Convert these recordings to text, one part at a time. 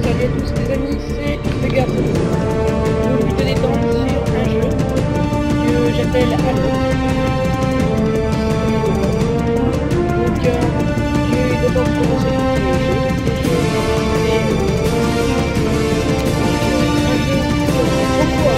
Salut à tous les amis, c'est Vega. Une vidéo détente sur un jeu que j'appelle Halo. Donc je vais d'abord commencer le jeu. Un jeu beaucoup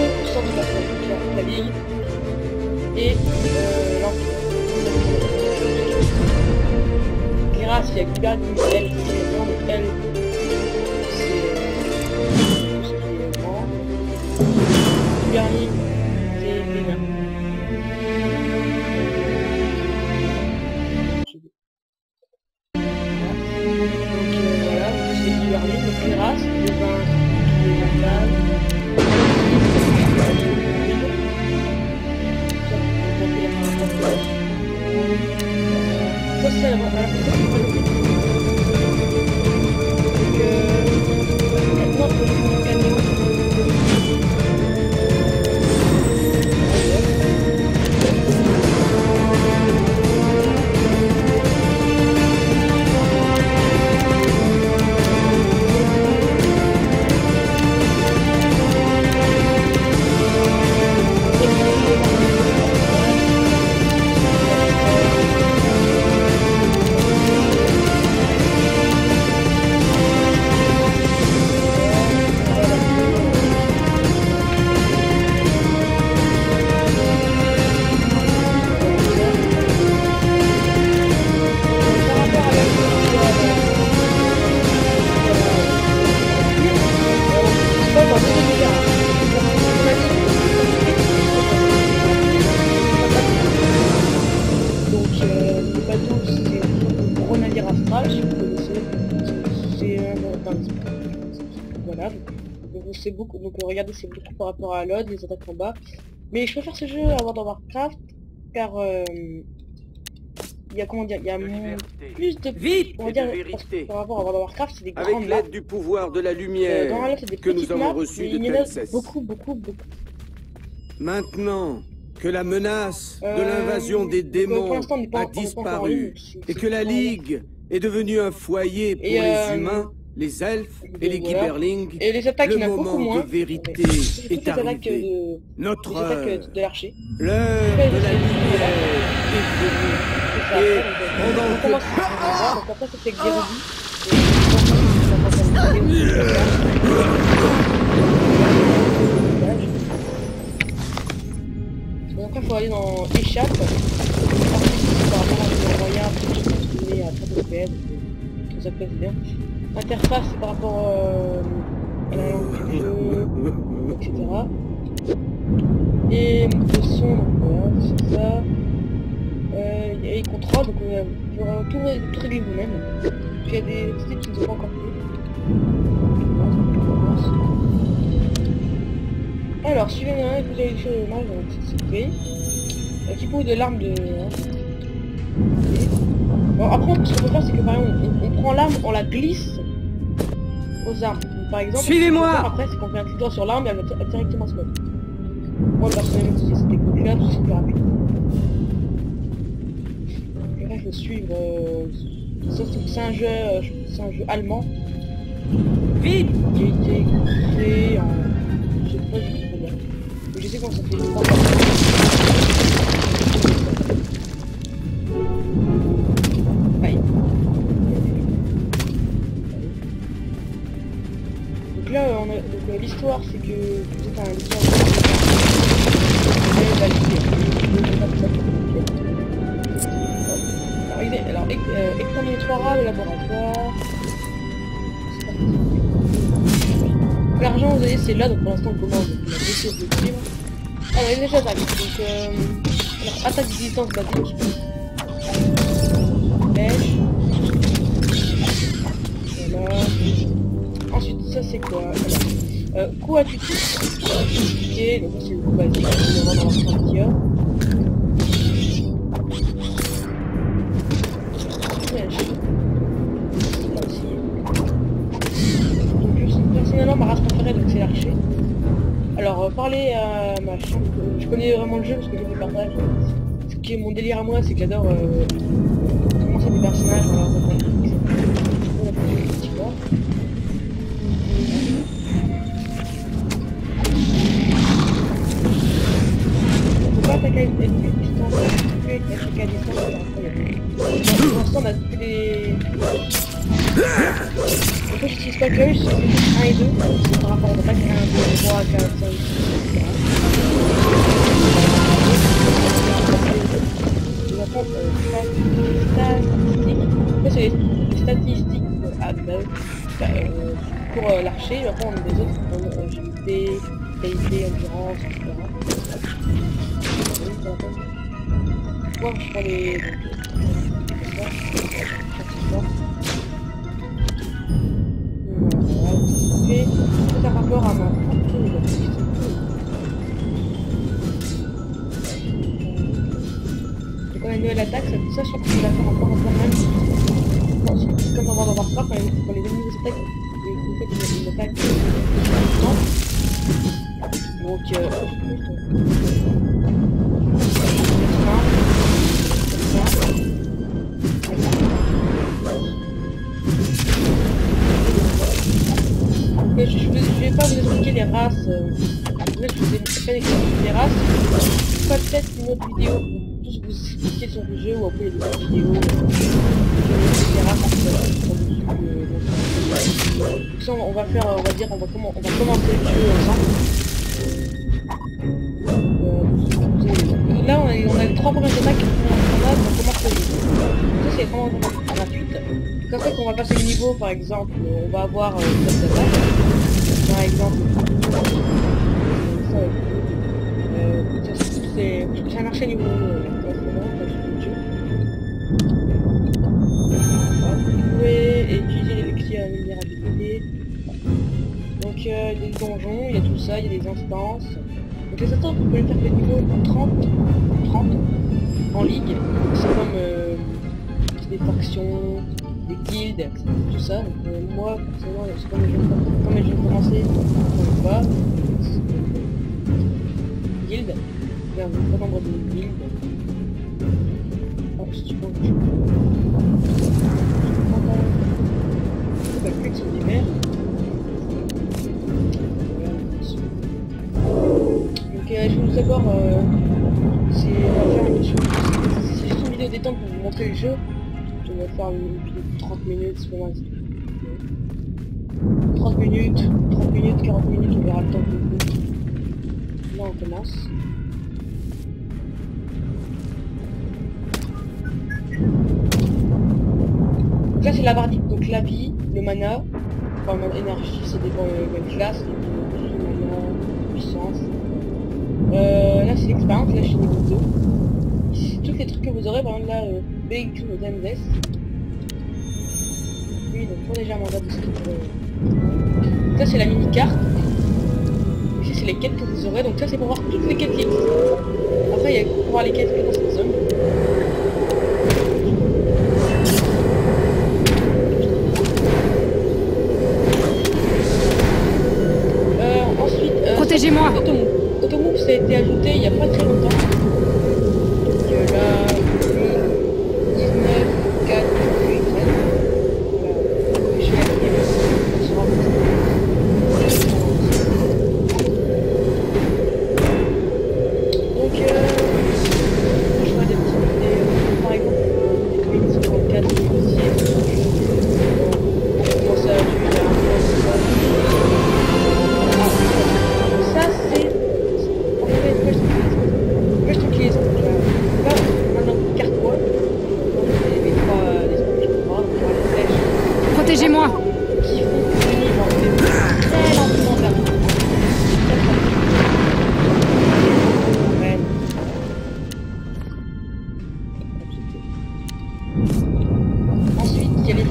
avant la Ligue et l'Empire. Les races, il y a Guibert, elle, c'est elle, c'est tout ce qui est grand. Guibert, c'est les nains. Donc voilà, c'est Guibert, donc les races, les vins, les montagnes. Ça c'est la voilà, maintenant pour le canon. Voilà, donc c'est beaucoup, donc regardez, c'est beaucoup par rapport à l'OD, les attaques en bas. Mais je préfère ce jeu à World of Warcraft car il y a comment dire, il y a plus de vite, on va dire, par rapport à World of Warcraft, c'est des grandes avec l'aide du pouvoir de la lumière dans la c'est des que nous petites avons maps, reçu mais de il y en a Telcess. beaucoup. Maintenant que la menace de Euh, l'invasion des pour démons l'instant, on n'est pas- a on n'est pas encore en disparu ligne, et que la Ligue est devenue un foyer pour Et, les humains, les elfes et les voilà. Gibberlings, Et les attaques, le il y en a beaucoup moment moins. de vérité C'est toutes est les attaques arrivé. Notre les attaques heure, de l'archer. l'heure Après, de la c'est- lumière est venue. Et On pendant commence que... donc après c'est avec des rubis. Donc après il faut aller dans échappe. Par rapport à des moyens, continuer à très peu de PS, tout ça passe bien. Interface c'est par rapport à la langue du jeu, etc. Et le son, donc voilà, c'est ça. Et contrôle, donc vous aurez tout régler vous-même. Puis il y a des titres qui ne sont pas encore faits. Alors, suivez vous avez fait le mal, donc c'est fait. Typo de l'arme de... Bon, après, ce qu'on peut faire, c'est que par exemple, on prend l'arme, on la glisse aux armes. Donc, par exemple, Suivez-moi. après, c'est qu'on fait un clic droit sur l'arme et elle va directement se mettre. Moi, personnellement, c'est cette technique-là, c'est plus rapide. Et là, je vais suivre... ça, c'est un jeu allemand. Vite, Qui a été créé en... Je sais pas du tout combien. Mais je sais comment ça fait. Aïe. Donc là, on a... donc l'histoire, c'est que vous êtes un histoire alors, examiner 3 rats de laboratoire. L'argent, vous voyez, c'est là, donc pour l'instant, on commence. Donc, on a décidé de le suivre. Alors, il y a des attaques. Donc, alors, attaque distance battue. flèches. Voilà. Ensuite, ça c'est quoi? Coup à tutu. Ok, donc ça c'est le coup basique, on va voir dans la frontière. Flèche. Là aussi. Donc personnellement, ma race préférée, donc c'est l'archer. Alors, parler à machin, je connais vraiment le jeu parce que je le partage. Ce qui est mon délire à moi, c'est que j'adore commencer des personnages, voilà, on peut pas attaquer avec une distance, avec attaquer à distance, c'est incroyable. Pour l'instant, on a tous les... En fait, j'utilise pas que eux, je suis 1 et 2, c'est par rapport aux attaques 1, 2, 3, 4, 5, 6, etc. Les attentes statistiques. Ça, c'est les statistiques pour l'archer. Après, on a des autres comme agilité, qualité, endurance, etc. Moi, je prends les... C'est un rapport à ma donc on a une nouvelle attaque, ça je crois que je vais la faire encore un peu même. Non, c'est comme dans World of Warcraft, quand les ennemis vous attaquent, vous faites une attaque temps. Donc je vais pas vous expliquer les races. Je vous ai fait des races. Je ferai peut-être une autre vidéo pour tous vous expliquer sur le jeu ou après des autres vidéos. Des races. On va faire, on va dire, on va commencer le jeu ensemble. Là on a les 3 premières attaques qu'on a, on commence le jeu. Ça c'est vraiment gratuite. Quand fait qu'on va passer le niveau, par exemple, on va avoir cette attaque. Par exemple, c'est un marché niveau vous pouvez utiliser les clés à vulnérabilité. Donc il y a des donjons, il y a tout ça, il y a des instances. Donc les instances, vous pouvez faire des niveaux 30 en ligue. C'est comme des factions, des guildes, tout ça. Donc, moi, personnellement, c'est comme je viens de commencer, pas guilde, vers un grand nombre de guildes. Oh, si tu peux. La clé sur l'hiver. Donc, je vais vous d'abord, c'est on va faire une chose. C'est juste une vidéo détente pour vous montrer le jeu. On va faire une vidéo de 30 minutes, c'est pas mal. 30 minutes, 40 minutes, on verra le temps que vous. Là on commence. Donc là c'est la barre, donc la vie, le mana, enfin l'énergie, ça dépend de quelle classe, le mana, puissance. Là c'est l'expérience, là je suis niveau 2. Ici, tous les trucs que vous aurez, par exemple là, BQ, MZS. Oui, donc pour déjà mandat de skill. Ça c'est la mini-carte. Ici c'est les quêtes que vous aurez, donc ça c'est pour voir toutes les quêtes qui existent. Après il y a pour voir les quêtes que dans cette zone. Ensuite, protégez-moi. Automove, ça a été ajouté il n'y a pas très longtemps. Donc là, 19, 4, 8, 13. Je vais activer donc, je vois des petits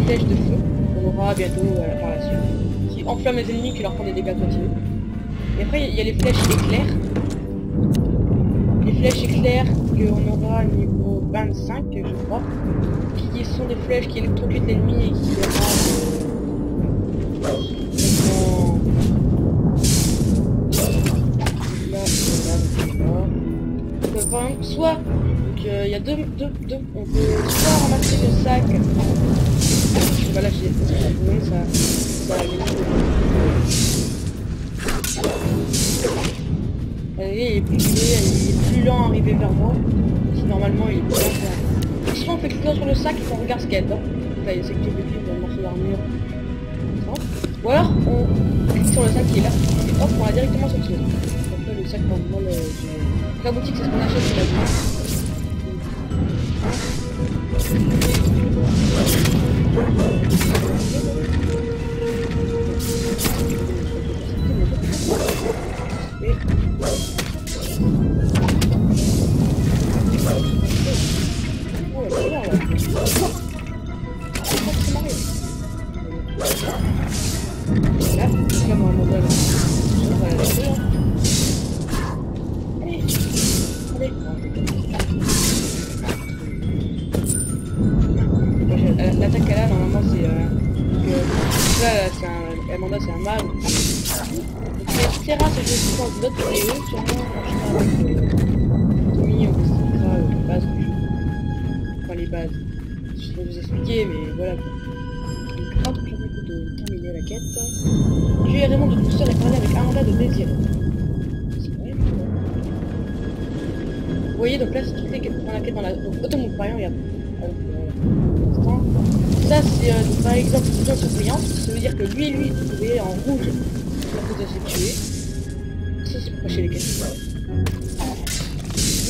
flèches de feu, qu'on aura bientôt par la suite, qui enflamment les ennemis, qui leur font des dégâts continus. Et après il y a les flèches éclairs. Les flèches éclairs qu'on aura au niveau 25, je crois, qui sont des flèches qui électrocutent l'ennemi et qui le rendent soit il y a deux, on peut soit ramasser le sac. Voilà, j'ai ça il est plus lent à arriver vers moi. Si normalement il est plus lent. Soit on fait cliquer sur le sac et qu'on regarde ce qu'il y a dedans. Là il y a ce qu'il y a dedans, un morceau d'armure. Ou alors on clique sur le sac qui est là. Et hop, on va directement sur le sac. Après le sac par moi, la boutique c'est ce qu'on achète sur la boutique. L'attaque qu'elle a normalement c'est Amanda c'est un mag. C'est rare ce jeu dans d'autres vidéos, sûrement quand je parle avec Tommy on vous expliquera les bases du jeu. Enfin les bases. Je vais vous expliquer mais voilà. Donc hop, j'ai envie de terminer la quête. Tuer Raymond de Booster et parler avec Amanda de Désir. Vous voyez donc là c'est toutes les quêtes dans la quête dans la. Donc Automobile par exemple, ça c'est par exemple une surveillance, ça veut dire que lui, vous voyez en rouge, à cause de se tuer. Ça c'est pour cacher les quêtes.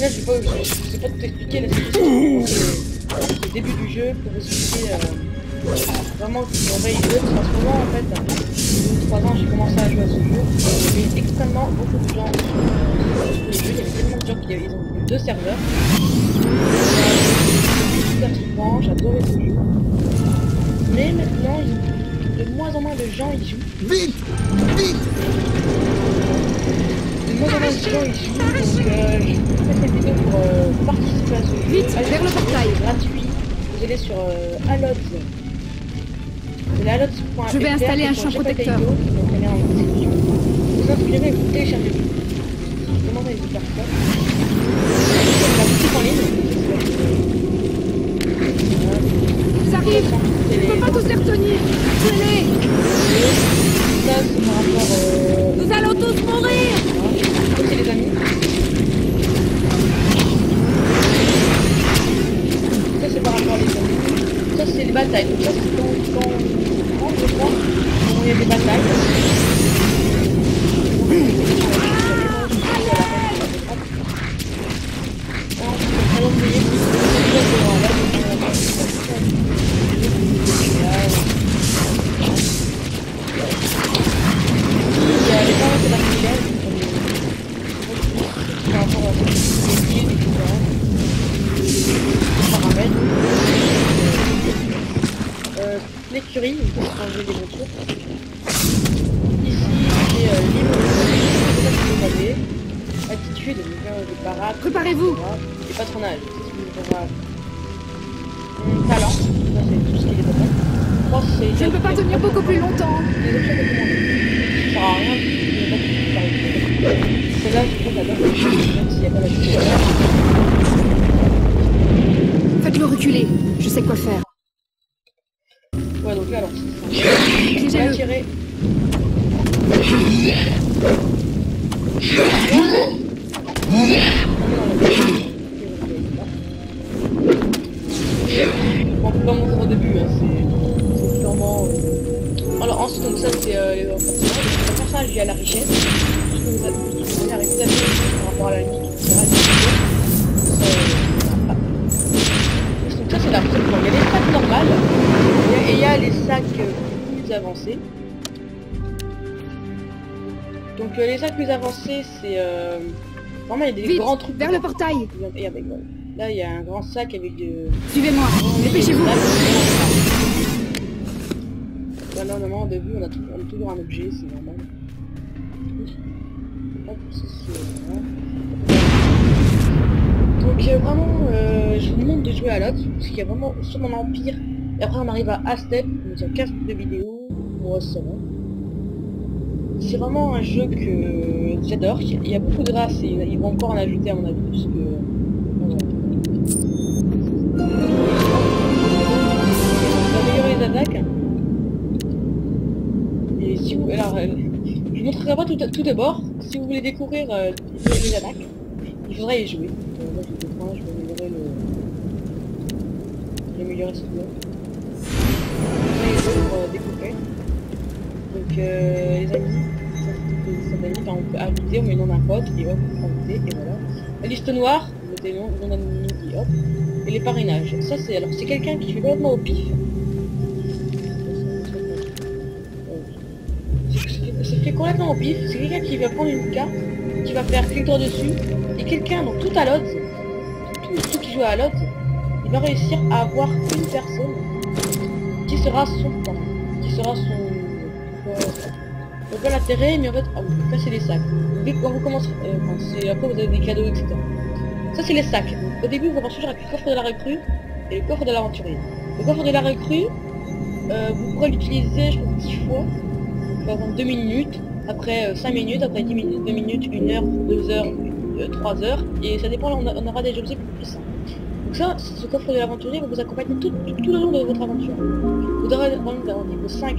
Là je sais pas tout expliquer, là c'est le début du jeu pour vous expliquer vraiment qu'on va y jouer, parce qu'en ce moment en fait, depuis 3 ans j'ai commencé à jouer à ce jeu, il y avait extrêmement beaucoup de gens sur le jeu, il y avait tellement de gens qui ont 2 serveurs. Super souvent, j'adorais ce jeu. Mais maintenant, de moins en moins de gens y jouent. Vite! Vite! De moins en moins de gens y jouent, donc je fais cette vidéo pour participer à ce jeu. Vite, vers le portail! Gratuit. Vous allez sur Allods. Vous allez allods.fr. Je vais installer un champ protecteur. Donc, il y a en description. Vous inscrivez et vous téléchargez. Je demande à les faire ça. La boutique en ligne. Ils arrivent! Je ne peux pas tous les retenir! Tuez-les! Ça, c'est par rapport Nous allons tous mourir! ça, c'est les amis. Ça, c'est par rapport à les amis. Ça, c'est les batailles. Donc, ça, c'est quand on rentre, je crois, quand il y a des batailles. L'écurie, on peut changer les voitures. Ici, j'ai l'île, attitude, des parades. Préparez-vous! Les patronages, c'est ce qu'on aura. Talent, ça c'est tout ce qui est développement. Je ne peux pas tenir beaucoup plus longtemps! Les options recommandées. Ça sert à rien, celle-là, je trouve la bonne, même s'il n'y a pas la suite. Faites-le reculer, je sais quoi faire. Ouais, donc là, alors, c'est ça. On va tirer. On peut pas montrer au début, hein, c'est purement... Alors ensuite, donc ça c'est les personnages. Le personnage via la richesse. Tout ce que vous avez par rapport à la ligne, etc. Donc ça c'est la recette. Il y a les sacs normales et il y a les sacs plus avancés. Donc les sacs plus avancés c'est... Vraiment il y a des Vite, grands trucs. vers le portail. Et avec, là il y a un grand sac avec de... Suivez-moi, dépêchez-vous. Voilà, normalement au début on a toujours un objet, c'est normal. Hop, ceci, voilà. Donc vraiment, je vous demande de jouer à l'autre, parce qu'il y a vraiment sur mon empire. Et après on arrive à A-Step, donc il y a 15 minutes de vidéo, pour ça va. C'est vraiment un jeu que j'adore, il y a beaucoup de races et ils vont encore en ajouter à mon avis, parce que... On va améliorer les attaques. Et si vous... Alors, je vous montrerai pas tout d'abord, si vous voulez découvrir les attaques, il faudra y jouer. Moi je vais améliorer le... Je vais améliorer celui-là. Pour découvrir. Donc les amis, ça c'était des amis, on peut ajouter, on met le nom d'un pote et hop, ajouter et voilà. La liste noire, vous mettez le nom d'un ami et hop. Et les parrainages. Ça c'est alors c'est quelqu'un qui fait complètement au pif. C'est fait complètement au pif, c'est quelqu'un qui va prendre une carte, qui va faire clic droit dessus, et quelqu'un dans tout à l'odds, tous ceux qui jouent à l'odds, il va réussir à avoir une personne qui sera son parent, qui sera son... On peut l'atterrir, mais en fait, vous cassez les sacs. Dès quand vous commencez, après vous avez des cadeaux, etc. Ça c'est les sacs. Donc, au début, vous commencez toujours avec le coffre de la recrue et le coffre de l'aventurier. Le coffre de la recrue, vous pourrez l'utiliser, je crois, 10 fois. Avant 2 minutes, après 5 minutes, après 10 minutes, 2 minutes, 1 heure, 2 heures, 3 heures, et ça dépend, on aura des objets plus puissants. Donc ça, ce coffre de l'aventurier va vous accompagner tout le long de votre aventure. Vous aurez au niveau 5,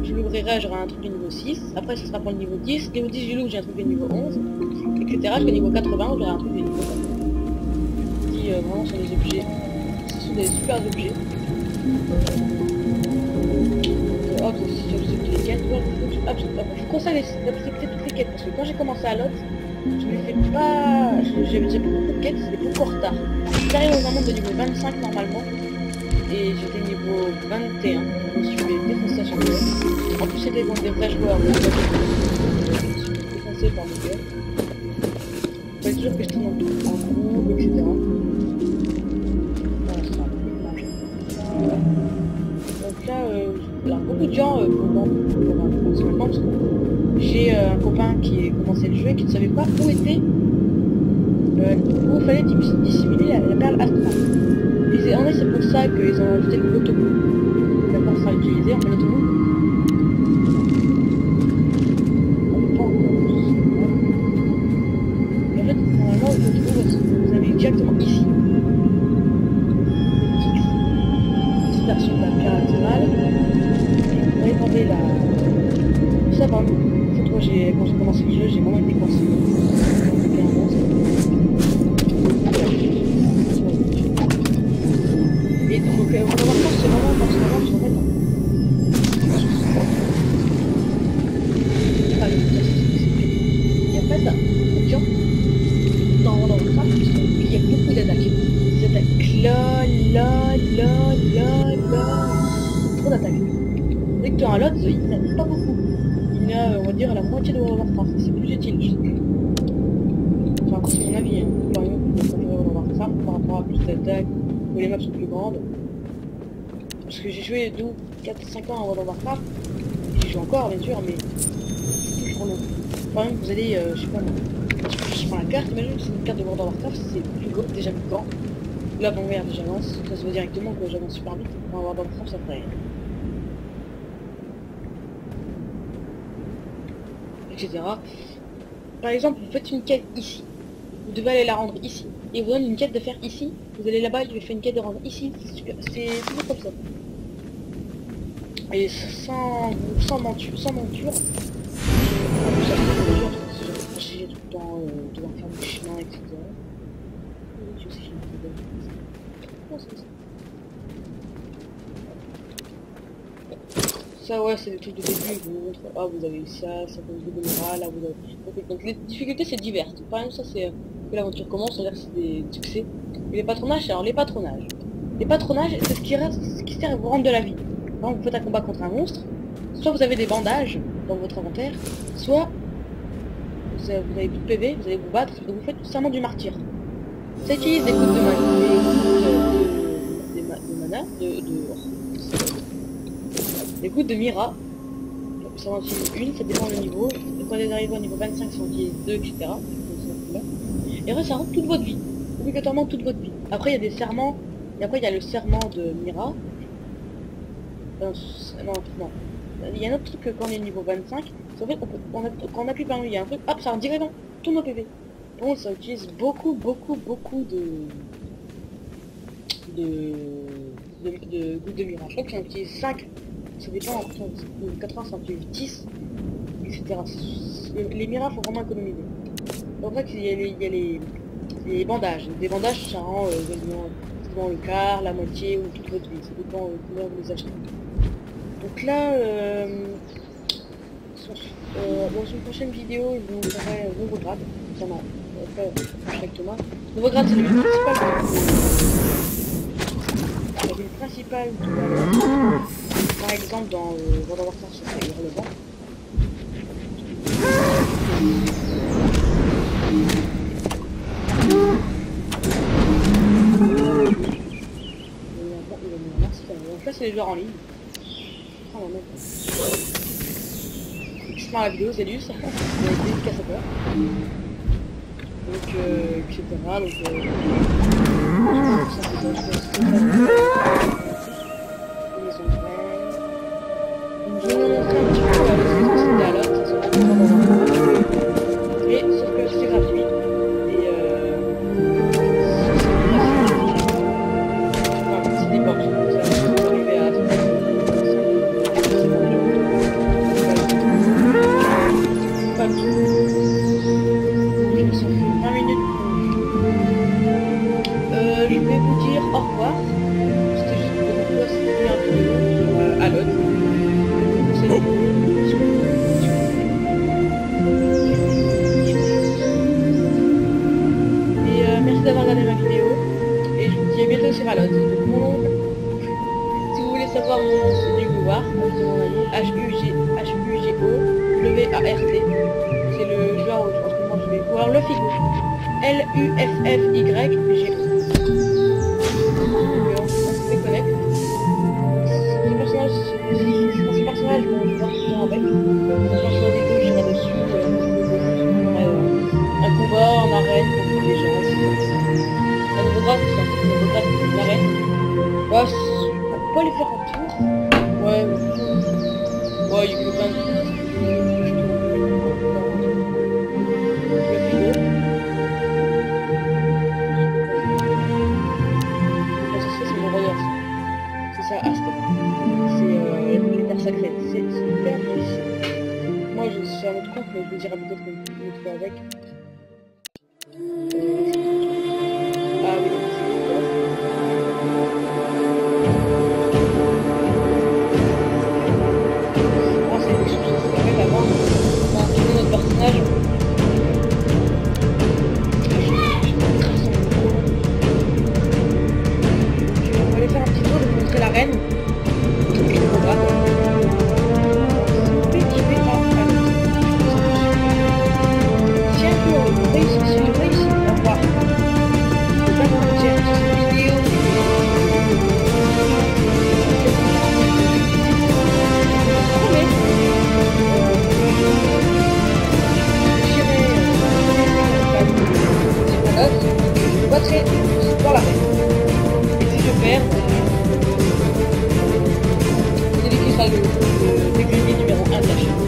je l'ouvrirai, j'aurai un truc de niveau 6, après ça sera pour le niveau 10, niveau 10 je l'ouvre, j'ai un truc de niveau 11, etc. Jusqu'au niveau 80, j'aurai un truc de niveau 80. Qui vraiment sont des objets, ce sont des super objets. Hop, si j'accepte les quêtes, je vous conseille d'accepter toutes les quêtes parce que quand j'ai commencé à l'autre, je ne fais pas. J'avais déjà beaucoup de quêtes, c'était beaucoup en retard. J'arrive dans un monde de niveau 25 normalement et j'étais niveau 21. Je me suis fait défoncer à chaque fois. En plus, c'était contre des vrais joueurs, donc je me suis fait défoncer par mes gars. Il fallait toujours que je tourne en groupe, etc. Donc là, alors, beaucoup de gens personnellement, parce que j'ai un copain qui a commencé le jeu et qui ne savait pas où était où il fallait dissimuler la perle astrale. En fait, c'est pour ça qu'ils ont ajouté l'autobook. La perle sera utilisée, on fait l'autobook. Et en fait, normalement, l'autobook, vous avez directement ici. Sur la perle astrale. Vous regardez la... Ça va. En fait, moi, quand j'ai commencé le jeu, j'ai vraiment été coincé. Et donc, on va voir ça, c'est vraiment parce que là, je remets dans... Et en fait, attention, dans le crâne, il y a beaucoup d'attaques. Des attaques là. Trop d'attaques. Dès que tu as un lot, il n'y en a pas beaucoup. Il y a, on va dire, la moitié de World of Warcraft. C'est plus utile, je sais. Enfin, c'est mon avis, hein. Par exemple, pour World of Warcraft, par rapport à plus d'attaques, où les maps sont plus grandes. Parce que j'ai joué 2, 4, 5 ans à World of Warcraft. J'y joue encore, bien sûr, mais c'est toujours long. Par exemple, vous allez, je sais pas moi, je prends la carte, imagine que c'est une carte de World of Warcraft, c'est déjà plus grand. Là, bon, regarde, j'avance, ça se voit directement que j'avance super vite. On va voir dans le France après. Etc. Par exemple, vous faites une quête ici. Vous devez aller la rendre ici. Et vous donne une quête de faire ici. Vous allez là-bas, je vais faire une quête de rendre ici. C'est toujours comme ça. Et sans monture. J'ai tout le temps devoir faire du chemin, etc. Ça ouais, c'est des trucs de début, je vous montre, ah vous avez eu ça cause de moral, là vous avez... Donc les difficultés c'est diverses. Par exemple ça c'est que l'aventure commence, c'est-à-dire que c'est des succès. Et les patronages, alors les patronages. Les patronages, c'est ce qui sert à vous rendre de la vie. Par exemple, vous faites un combat contre un monstre, soit vous avez des bandages dans votre inventaire, soit vous avez plus de PV, vous allez vous battre, et vous faites tout simplement du martyr. Ça utilise des gouttes de mana, Les gouttes de Mira, ça en utilise une, ça dépend du niveau. Quand vous arrivez au niveau 25, ça en utilise 2, etc. Et après, ça rentre toute votre vie. Obligatoirement toute votre vie. Après, il y a des serments. Et après, il y a le serment de Mira. Non. Il y a un autre truc que quand on est niveau 25, c'est en fait, quand on appuie par lui, il y a un truc, hop, ça rentre directement tout nos PV. Par contre, ça utilise beaucoup de gouttes de Mira. Je crois que j'en utilise 5. Ça dépend, en 80, ça en utilise 10, etc. Les Mira, faut vraiment économiser. C'est pour ça qu'il y a les bandages. Des bandages, ça rend souvent le quart, la moitié ou toute votre vie. Ça dépend combien vous les achetez. Donc là, dans une prochaine vidéo, je vous montrerai nouveau grade. Nouveau grade, c'est le principal. Par exemple, dans World of Warcraft, ça serait irrelevant. Donc là, c'est les joueurs en ligne. La vidéo, c'est lui, ça. Avec des cassateurs. Donc, etc. Donc, et sauf que c'est gratuit. Et c'est des box. Je vais vous dire au revoir. C'était juste pour vous poster un vidéo sur Alod. Et merci d'avoir regardé ma vidéo. Et je vous dis à bientôt sur Alod. Mon nom, si vous voulez savoir mon nom, c'est Huguewart. Hugo-W-A-R-T. C'est le joueur en ce moment je vais voir le Figo. L-U-F-F-Y-G. On se connecte. Ce personnage, bon, je vais voir ce qu'il en avec. Quand je vois des vidéos, j'irai dessus. Un combat en arène, contre les gens. Un nouveau grade, c'est un nouveau grade de l'arène. Bah, on peut pas les faire en tour. Ouais, il y a que 20. C'est hyper difficile. Moi je suis à un autre compte, mais je vous dirai peut-être une fois avec. Ah oui, c'est quelque chose qui se fait avant. On va trouver notre personnage. On va aller faire un petit tour, de vous montrer l'arène. Dans la main. Et si je perds, c'est lui qui sera le décliné numéro 1 de la chaîne.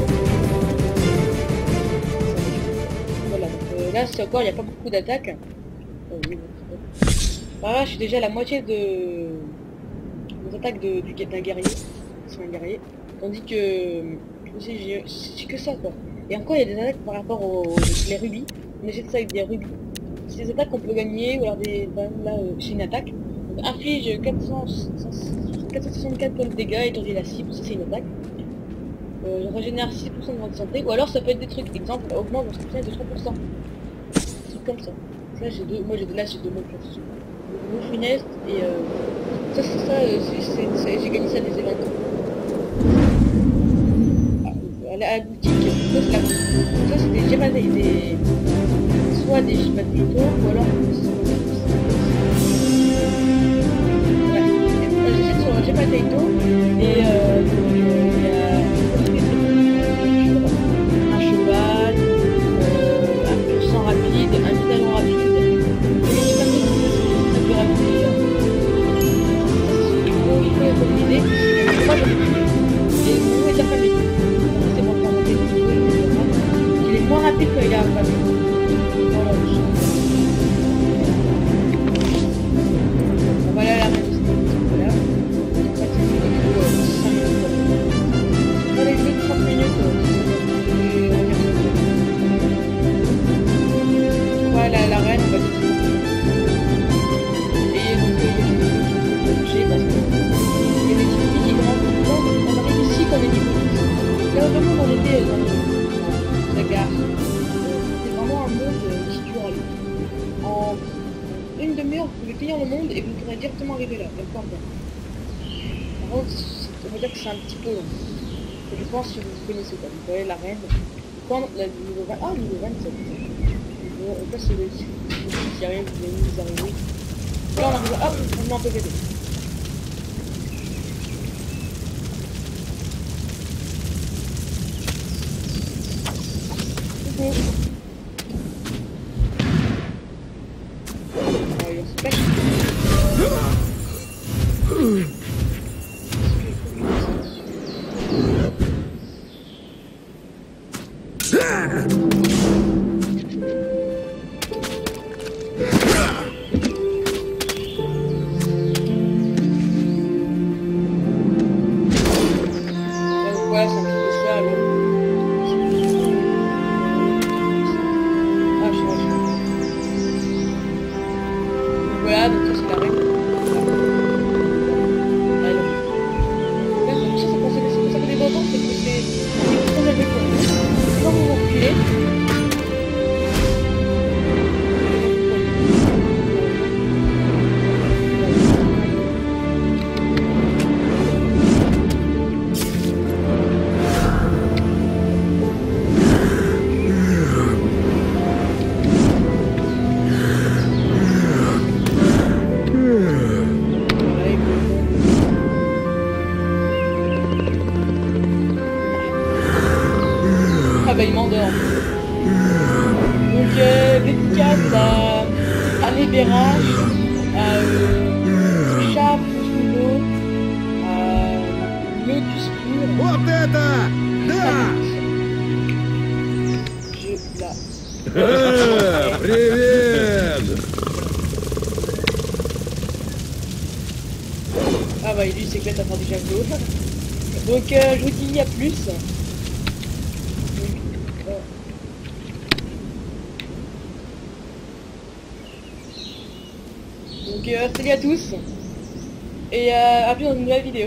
Voilà, donc là c'est encore, il n'y a pas beaucoup d'attaques. Là, je suis déjà à la moitié des attaques d'un guerrier. C'est un guerrier. Tandis que j'ai que ça quoi. Et encore il y a des attaques par rapport aux les rubis. On essaie de ça avec des rubis. C'est des attaques qu'on peut gagner, ou alors là, c'est une attaque. Donc, inflige 464 points de dégâts, étourdit la cible, ça c'est une attaque. Régénère 6% de votre santé, ou alors ça peut être des trucs, exemple, augmente votre santé de 3%. Des trucs comme ça. Là j'ai deux, moi j'ai deux mots pour ça. Le mot funeste, et j'ai gagné ça des événements. À la boutique, ça c'est des gemmes, soit des Shimato, ou alors j'essaie sur un Shimato et monde et vous pourrez directement arriver là, même pas encore. Par contre, on va dire que c'est un petit peu long. Et je pense que vous connaissez pas. Vous voyez l'arène. Quand la niveau 20... Ah, niveau 27. Bon, on passe le qui arrive, vous arrivez. Là, on arrive. Hop, on met un PVP. Voilà, donc ça c'est la règle. Alors. Là, donc ça c'est pour ça que les bâtons, c'est que c'est trop élevé pour vous. Quand vous vous reculez, ah bah il m'endort. Donc dédicace à Libérage, à Chap, Scudo, à Lotus Pur. Вот это! Да! Привет! Ah bah lui c'est clair à faire du javelot. Donc je vous dis à plus. Donc salut à tous et à plus dans une nouvelle vidéo.